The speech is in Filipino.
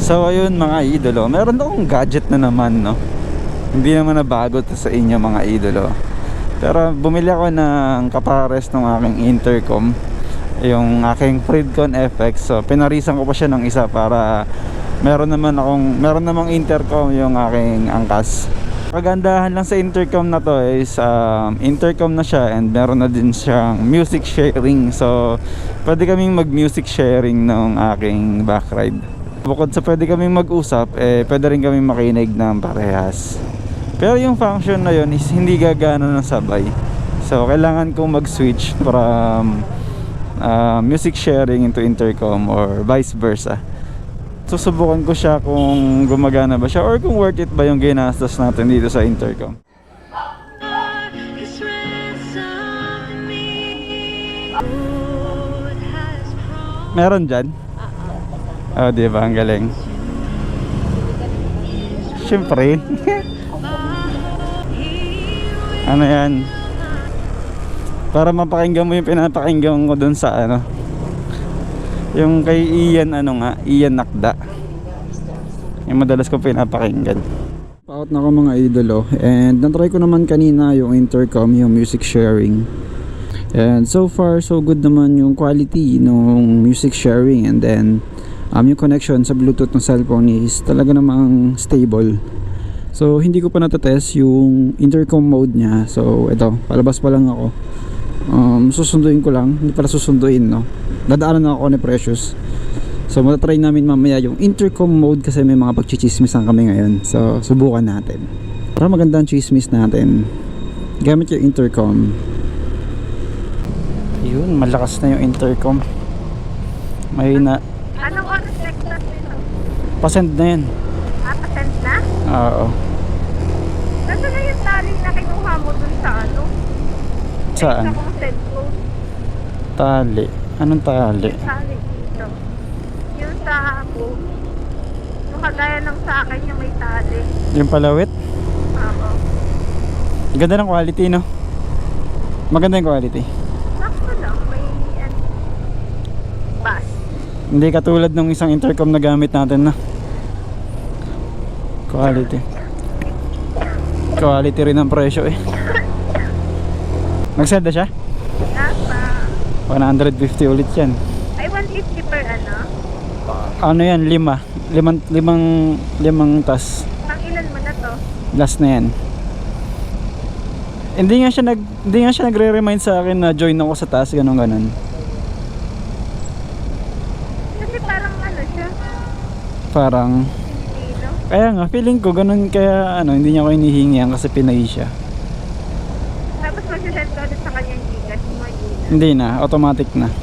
So ayun mga idolo, meron akong gadget na naman, no. Hindi naman na bago to sa inyo mga idolo. Pero bumili ako ng kapares ng aking intercom, yung aking Fredcon FX. So pinarisan ko pa siya ng isa para meron namang intercom yung aking angkas. Kagandahan lang sa intercom na to is intercom na siya and meron na din siyang music sharing. So pwede kaming mag music sharing ng aking backride. Bukod sa pwede kaming mag-usap, pwede rin kaming makinig ng parehas. Pero yung function na yun is hindi gagana ng sabay. So kailangan kong mag-switch from music sharing into intercom or vice versa. Susubukan ko siya kung gumagana ba siya or kung worth it ba yung ginastos natin dito sa intercom. Meron dyan? Oh, diba? Ang galing. Siyempre. Ano yan? Para mapakinggan mo yung pinapakinggan ko dun sa ano, yung kay Ian Ian Nakda, yung madalas ko pinapakinggan. Pa-out na ako mga idolo, and natry ko naman kanina yung intercom, yung music sharing, and so far so good naman yung quality ng music sharing. And then yung connection sa Bluetooth ng cellphone is talaga namang stable. So hindi ko pa natatest yung intercom mode niya. So ito, palabas pa lang ako. Susunduin ko lang, hindi pala susunduin, no. Dadaanan na ako ni Precious. So matatry namin mamaya yung intercom mode kasi may mga pagchichismisan kami ngayon. So subukan natin. Para maganda ang chismis natin, gamit yung intercom. Yun, malakas na yung intercom. Mahina. Anong oras next nito? Pasend na yan. Pasend na? Oo. Nasaan na yung tali na kinuha mo dun sa ano? Saan? Sa kong cellphone. Tali. Anong tali? Tali dito. Yung sa ako. Yung kagaya ng sa akin yung may tali. Yung palawit? Oo. Ganda ng quality, no? Maganda yung quality. Sakto lang. May bus. Hindi katulad ng isang intercom na gamit natin na quality rin ang presyo eh. Nagsend na siya? Nasa 150 ulit yan. ay 150 per ano? Ano yan? Limang tas. Pang ilan mo na to? Last na yan. Hindi nga siya nagre-remind sa akin na join ako sa task, ganun. Kasi parang ano siya? Parang Filipino. kaya nga feeling ko ganun, kaya hindi niya ako hinihingi kasi Pinay siya. Tapos magsisend ka ulit sa kanyang Gcash mo. Hindi na, automatic na.